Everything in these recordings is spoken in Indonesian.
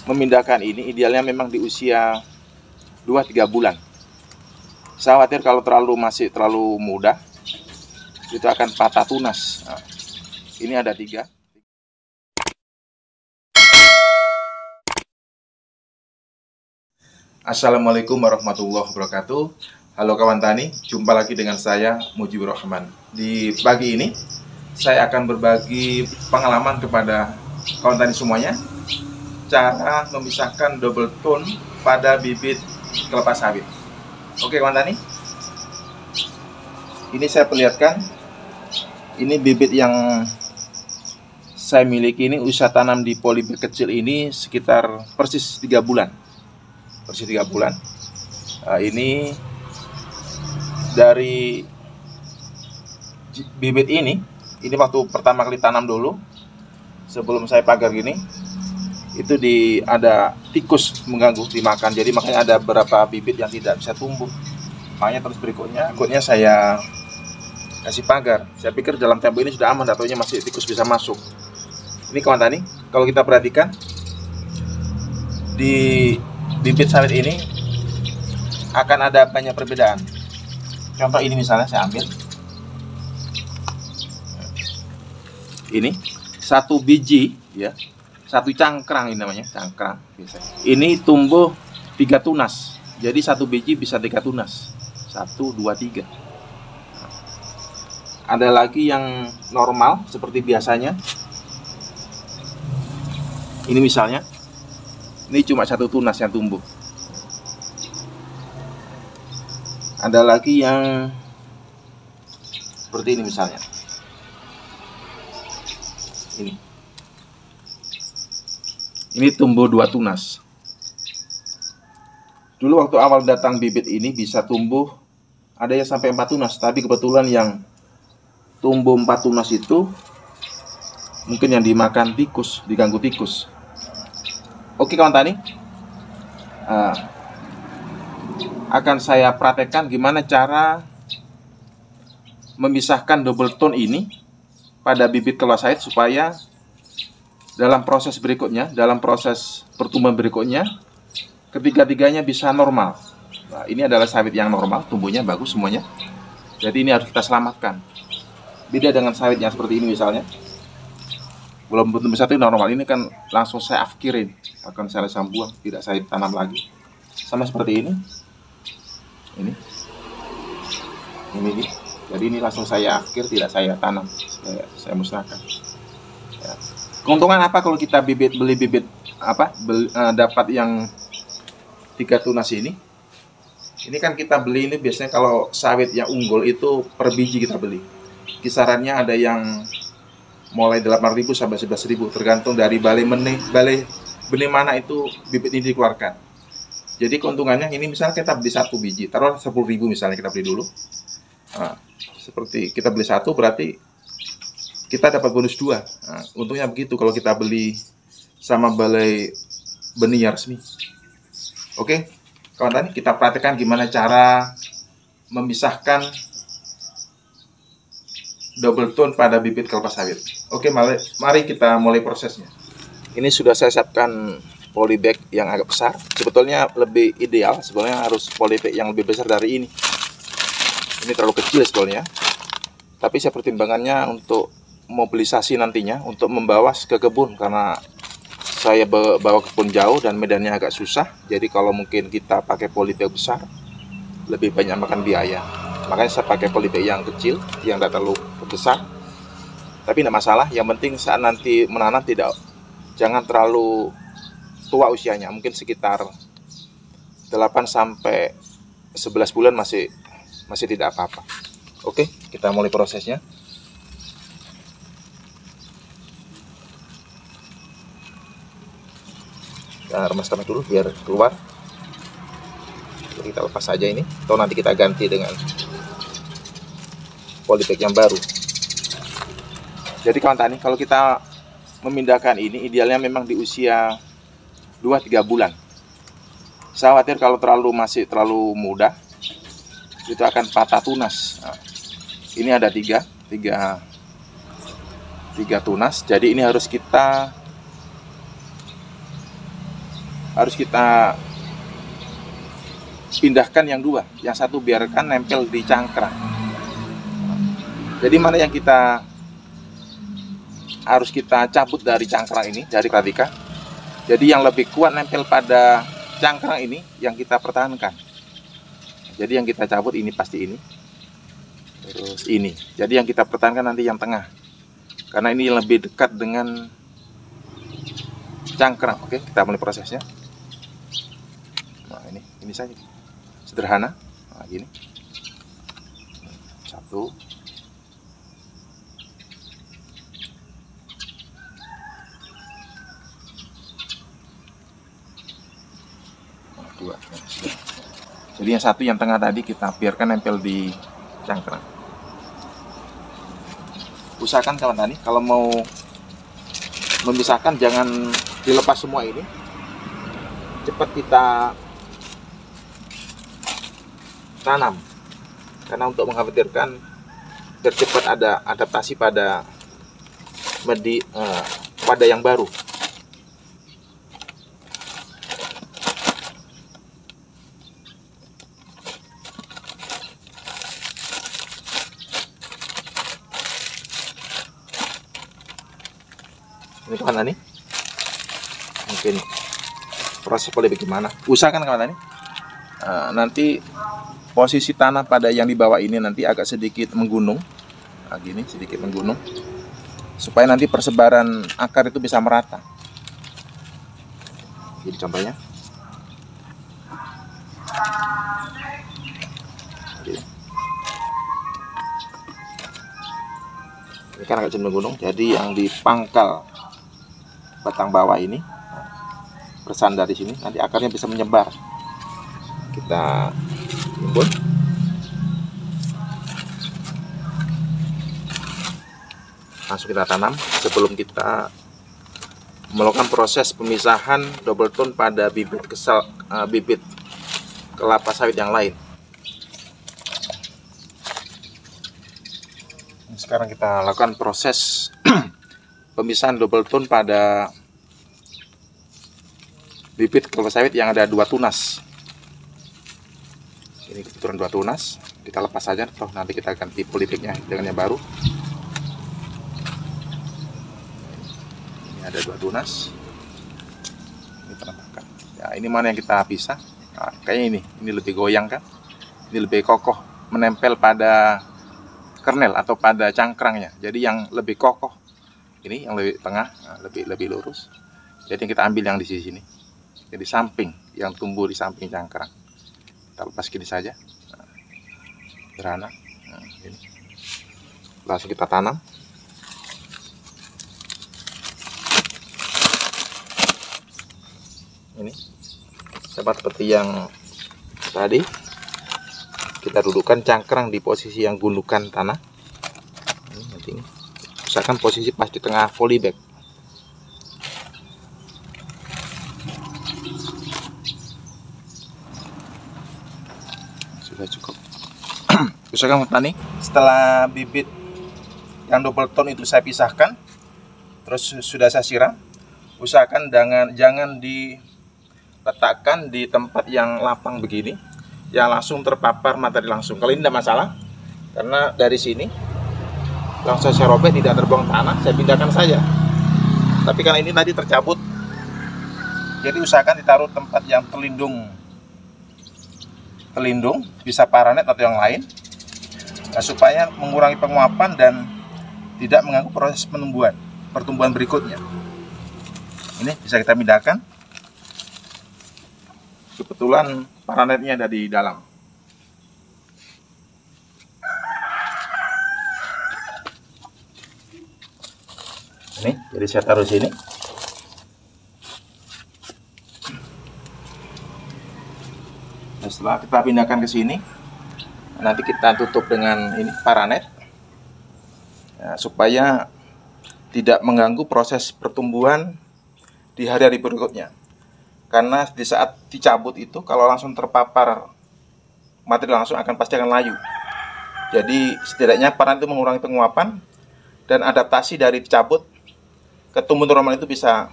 memindahkan ini idealnya memang di usia 2-3 bulan. Saya khawatir kalau masih terlalu muda itu akan patah tunas. Nah, ini ada 3. Assalamualaikum warahmatullahi wabarakatuh. Halo kawan tani, jumpa lagi dengan saya Mujibur Rahman. Di pagi ini saya akan berbagi pengalaman kepada kawan tani semuanya, cara memisahkan double tone pada bibit kelapa sawit. Oke kawan tani, ini saya perlihatkan. Ini bibit yang saya miliki, ini usia tanam di polybag kecil ini sekitar persis 3 bulan. Ini dari bibit ini waktu pertama kali tanam dulu, sebelum saya pagar gini, itu ada tikus mengganggu, dimakan. Jadi makanya ada beberapa bibit yang tidak bisa tumbuh. Makanya terus berikutnya saya kasih pagar. Saya pikir dalam tempo ini sudah aman, ataunya masih tikus bisa masuk. Ini kawan tani, kalau kita perhatikan di bibit sawit ini akan ada banyak perbedaan. Contoh ini misalnya saya ambil. Ini satu biji ya, satu cangkrang, ini namanya cangkrang biasanya. Ini tumbuh 3 tunas. Jadi satu biji bisa 3 tunas. 1, 2, 3. Ada lagi yang normal seperti biasanya. Ini misalnya, ini cuma 1 tunas yang tumbuh. Ada lagi yang seperti ini misalnya. Ini tumbuh 2 tunas. Dulu waktu awal datang bibit ini bisa tumbuh ada yang sampai 4 tunas, tapi kebetulan yang tumbuh 4 tunas itu mungkin yang dimakan tikus, diganggu tikus. Oke kawan tani, akan saya praktekkan gimana cara memisahkan double tone ini pada bibit kelapa sawit supaya dalam proses berikutnya, dalam proses pertumbuhan berikutnya, ketiga-tiganya bisa normal. Nah, ini adalah sawit yang normal, tumbuhnya bagus semuanya. Jadi ini harus kita selamatkan. Beda dengan sawit yang seperti ini misalnya, belum tumbuh satu normal, ini kan langsung saya afkirin, akan saya buang, tidak saya tanam lagi. Sama seperti ini. Ini. Jadi ini langsung saya afkir, tidak saya tanam, saya musnahkan. Ya. Keuntungan apa kalau kita beli bibit dapat yang 3 tunas ini? Ini kan kita beli ini biasanya kalau sawit yang unggul itu per biji kita beli. Kisarannya ada yang mulai 8.000 sampai 11.000 tergantung dari balai benih mana itu bibit ini dikeluarkan. Jadi keuntungannya ini misalnya kita beli 1 biji, taruh 10.000 misalnya kita beli dulu. Nah, seperti kita beli 1 berarti kita dapat bonus 2. Nah, untungnya begitu kalau kita beli sama balai benih yang resmi. Oke, kawan tani, kita praktekkan gimana cara memisahkan double tone pada bibit kelapa sawit. Oke, mari kita mulai prosesnya. Ini sudah saya siapkan polybag yang agak besar. Sebetulnya lebih ideal, sebenarnya harus polybag yang lebih besar dari ini. Ini terlalu kecil sebetulnya. Tapi saya pertimbangannya untuk mobilisasi nantinya, untuk membawa ke kebun, karena saya bawa kebun jauh dan medannya agak susah. Jadi kalau mungkin kita pakai polybag besar, lebih banyak makan biaya. Makanya saya pakai polybag yang kecil, yang tidak terlalu besar. Tapi tidak masalah, yang penting saat nanti menanam jangan terlalu tua usianya. Mungkin sekitar 8 sampai 11 bulan masih tidak apa-apa. Oke, kita mulai prosesnya. Kita remas dulu biar keluar. Jadi kita lepas saja ini, atau nanti kita ganti dengan polybag yang baru. Jadi kawan tani, kalau kita memindahkan ini idealnya memang di usia 2-3 bulan. Saya khawatir kalau masih terlalu muda itu akan patah tunas. Nah, ini ada 3 tunas. Jadi ini harus kita harus kita pindahkan yang dua, yang satu biarkan nempel di cangkrang. Jadi mana yang kita harus kita cabut dari cangkrang ini, dari radika. Jadi yang lebih kuat nempel pada cangkrang ini yang kita pertahankan. Jadi yang kita cabut ini pasti ini, terus ini. Jadi yang kita pertahankan nanti yang tengah, karena ini lebih dekat dengan cangkrang. Oke, kita mulai prosesnya. Nah ini saja, sederhana. Nah gini, satu, dua. Jadi yang satu yang tengah tadi kita biarkan nempel di cangkrang. Usahakan kawan tani kalau mau memisahkan jangan dilepas semua ini. Cepat kita tanam, karena untuk mengkhawatirkan biar cepat ada adaptasi pada pada yang baru. Ini kawan tani, mungkin proses boleh bagaimana? Usahakan kawan tani, nanti posisi tanah pada yang di bawah ini nanti agak sedikit menggunung, nah, gini sedikit menggunung, supaya nanti persebaran akar itu bisa merata. Jadi contohnya, gini. Ini kan agak cenderung menggunung, jadi yang di pangkal batang bawah ini bersandar di sini, nanti akarnya bisa menyebar. Kita timbun, langsung kita tanam sebelum kita melakukan proses pemisahan double tone pada bibit bibit kelapa sawit yang lain. Sekarang kita lakukan proses pemisahan double tone pada bibit kelapa sawit yang ada 2 tunas. Ini kebetulan 2 tunas, kita lepas saja, toh nanti kita ganti politiknya dengan yang baru. Ini ada 2 tunas, ini penampakan. Ya, ini mana yang kita pisah? Nah, kayaknya ini lebih goyang kan? Ini lebih kokoh, menempel pada kernel atau pada cangkrangnya. Jadi yang lebih kokoh ini, yang lebih tengah, nah, lebih lurus. Jadi kita ambil yang di sini. Jadi samping, yang tumbuh di samping cangkrang. Kita lepas gini saja. Nah, sederhana. Nah, ini. Langsung kita tanam. Ini sama seperti yang tadi. Kita dudukkan cangkrang di posisi yang gundukan tanah. Ini nanti ini. Usahakan posisi pas di tengah polybag. Sudah cukup. Usahakan petani, setelah bibit yang double tone itu saya pisahkan, terus sudah saya siram, usahakan jangan diletakkan di tempat yang lapang begini, yang langsung terpapar matahari langsung. Kalau ini tidak masalah, karena dari sini langsung saya robek, tidak terbuang tanah, saya pindahkan saja. Tapi karena ini tadi tercabut, jadi usahakan ditaruh tempat yang terlindung, bisa paranet atau yang lain, nah, supaya mengurangi penguapan dan tidak mengganggu proses pertumbuhan berikutnya. Ini bisa kita pindahkan. Kebetulan paranetnya ada di dalam. Ini, jadi saya taruh sini. Nah, setelah kita pindahkan ke sini, nanti kita tutup dengan ini paranet, ya, supaya tidak mengganggu proses pertumbuhan di hari-hari berikutnya. Karena di saat dicabut itu, kalau langsung terpapar materi langsung pasti akan layu. Jadi setidaknya paranet itu mengurangi penguapan dan adaptasi dari dicabut ke tumbuh normal itu bisa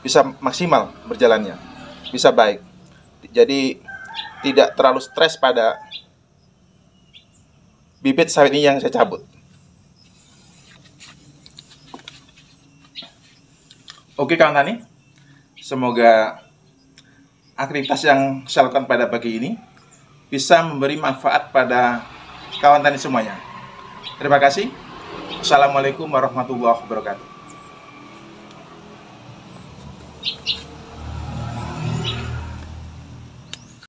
bisa maksimal berjalannya, bisa baik. Jadi tidak terlalu stres pada bibit sawit ini yang saya cabut. Oke kawan tani, semoga aktivitas yang saya lakukan pada pagi ini bisa memberi manfaat pada kawan tani semuanya. Terima kasih. Assalamualaikum warahmatullahi wabarakatuh.